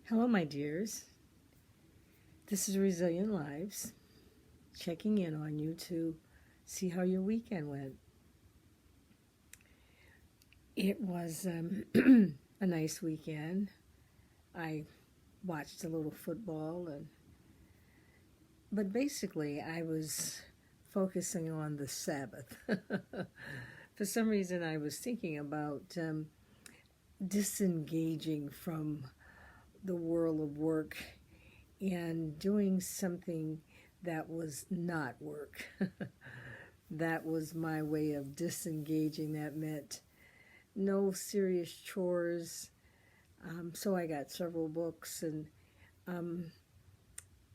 Hello, my dears. This is Resilient Lives, checking in on you to see how your weekend went. It was a nice weekend. I watched a little football, but basically, I was focusing on the Sabbath. For some reason, I was thinking about disengaging from the world of work and doing something that was not work. That was my way of disengaging. That meant no serious chores. So I got several books um,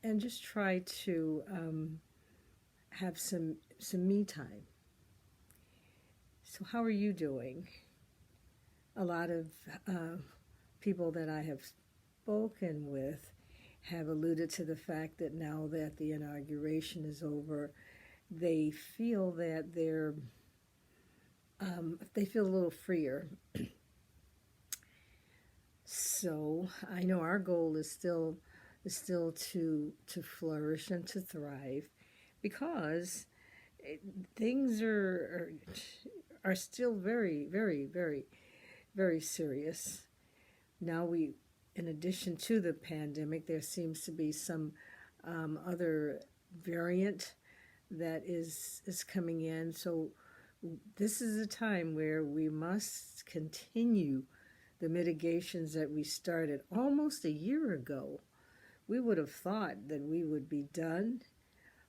and just try to have some me time. So how are you doing? A lot of people that I have spoken with have alluded to the fact that now that the inauguration is over, they feel that they feel a little freer. So I know our goal is still to flourish and to thrive, because things are still very, very, very, very serious. Now in addition to the pandemic, there seems to be some other variant that is coming in. So this is a time where we must continue the mitigations that we started almost a year ago. We would have thought that we would be done,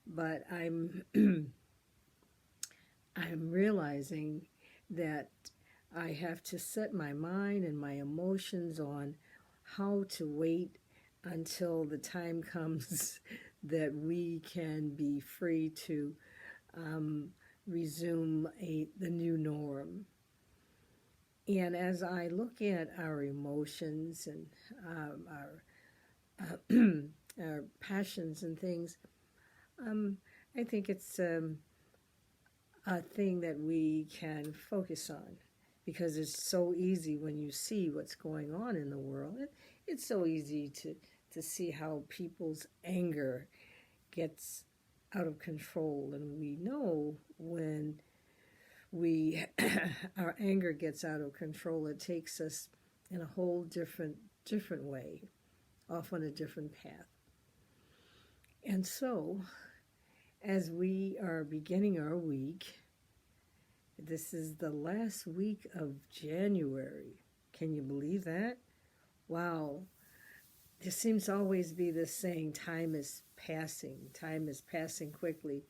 but I'm I'm realizing that I have to set my mind and my emotions on how to wait until the time comes that we can be free to resume the new norm. And as I look at our emotions and our passions and things, I think it's a thing that we can focus on, because it's so easy when you see what's going on in the world. It's so easy to see how people's anger gets out of control, and we know when our anger gets out of control, it takes us in a whole different way, off on a different path. And so, as we are beginning our week, this is the last week of January. Can you believe that? Wow. There seems to always be this saying, time is passing quickly.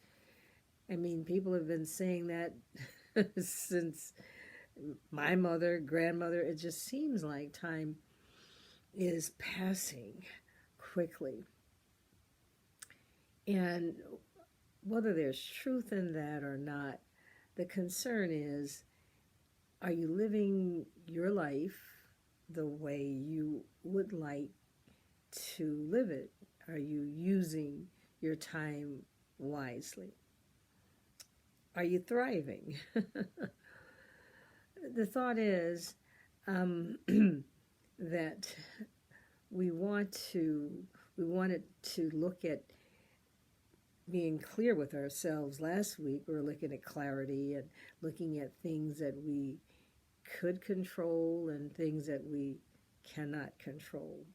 I mean, people have been saying that since my mother, grandmother. It just seems like time is passing quickly. And whether there's truth in that or not, the concern is, are you living your life the way you would like to live it? Are you using your time wisely? Are you thriving? The thought is that we wanted to look at being clear with ourselves. Last week we were looking at clarity and looking at things that we could control and things that we cannot control.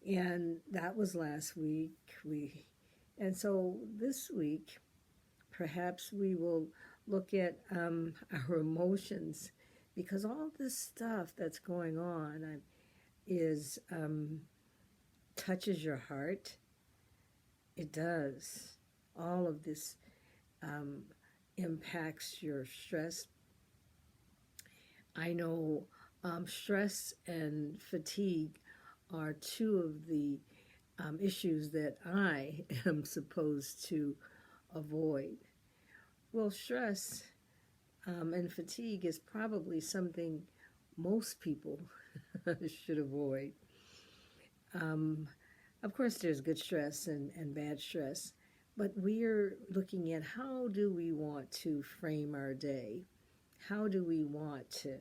And that was last week. And so this week, perhaps we will look at our emotions, because all this stuff that's going on is touches your heart. It does. All of this impacts your stress. I know stress and fatigue are two of the issues that I am supposed to avoid. Well, stress and fatigue is probably something most people should avoid. Of course, there's good stress and bad stress, but we're looking at how do we want to frame our day? How do we want to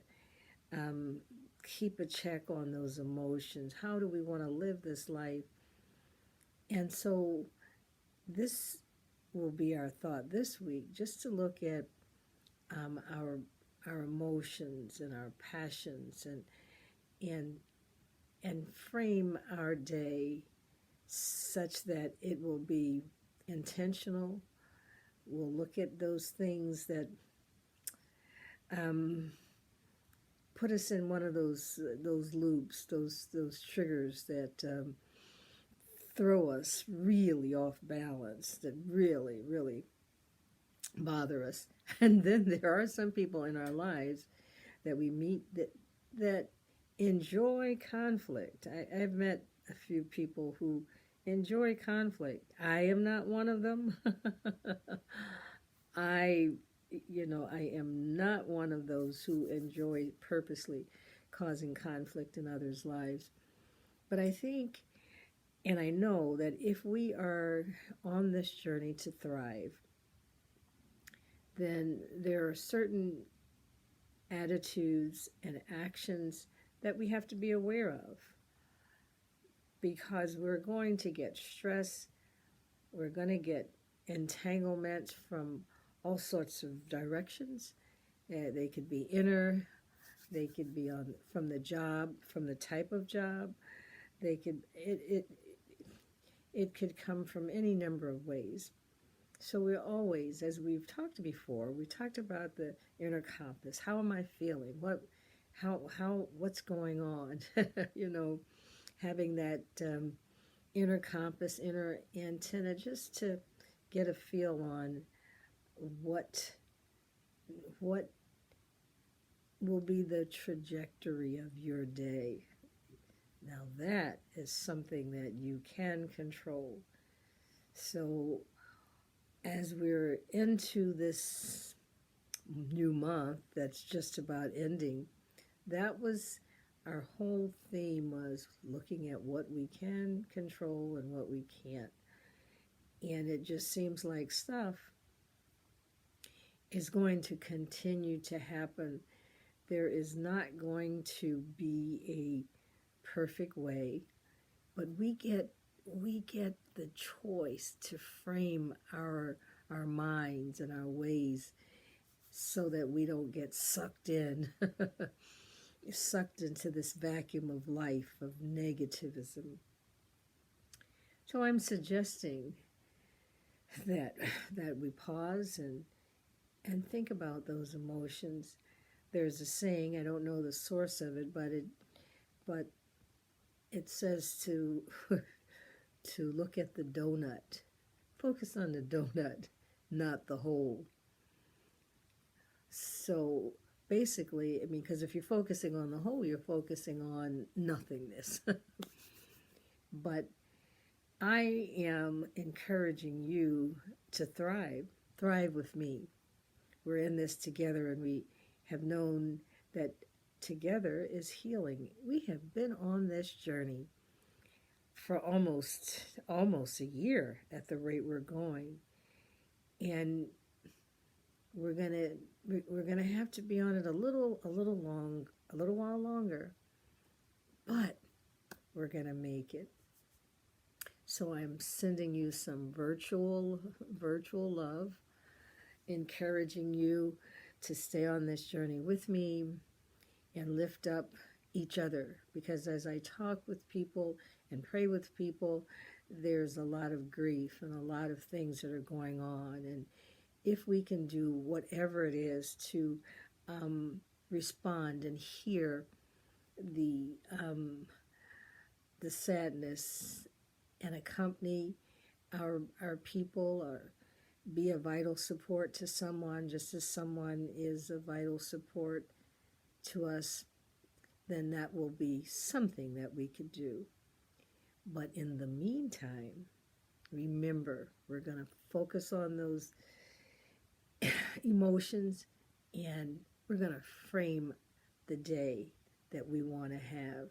keep a check on those emotions. How do we want to live this life? And so this will be our thought this week, just to look at our emotions and our passions, and frame our day such that it will be intentional. We'll look at those things that put us in one of those loops, those triggers that throw us really off balance, that really bother us. And then there are some people in our lives that we meet that enjoy conflict. I've met a few people who enjoy conflict. I am not one of them. I am not one of those who enjoy purposely causing conflict in others' lives. But I think, and I know, that if we are on this journey to thrive, then there are certain attitudes and actions that we have to be aware of, because we're going to get stress, we're going to get entanglements from all sorts of directions. They could be inner, they could be from the job, from the type of job. They could it could come from any number of ways. So we're always, as we've talked before, we talked about the inner compass. How am I feeling? What's going on? Having that inner compass, inner antenna, just to get a feel on what will be the trajectory of your day. Now that is something that you can control. So as we're into this new month that's just about ending, that was our whole theme, was looking at what we can control and what we can't. And it just seems like stuff is going to continue to happen. There is not going to be a perfect way, but we get the choice to frame our minds and our ways so that we don't get sucked into this vacuum of life, of negativism. So I'm suggesting that we pause and think about those emotions. There's a saying, I don't know the source of it, but it says to look at the donut. Focus on the donut, not the hole. So basically, because if you're focusing on the whole, you're focusing on nothingness. But I am encouraging you to thrive with me. We're in this together, and we have known that together is healing. We have been on this journey for almost a year at the rate we're going, and we're gonna have to be on it a little while longer, but we're gonna make it. So I'm sending you some virtual love, encouraging you to stay on this journey with me and lift up each other, because as I talk with people and pray with people, there's a lot of grief and a lot of things that are going on. And if we can do whatever it is to respond and hear the sadness and accompany our people, or be a vital support to someone, just as someone is a vital support to us, then that will be something that we could do. But in the meantime, remember, we're going to focus on those emotions, and we're going to frame the day that we want to have.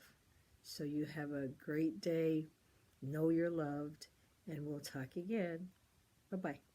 So you have a great day. Know you're loved, and we'll talk again. Bye-bye.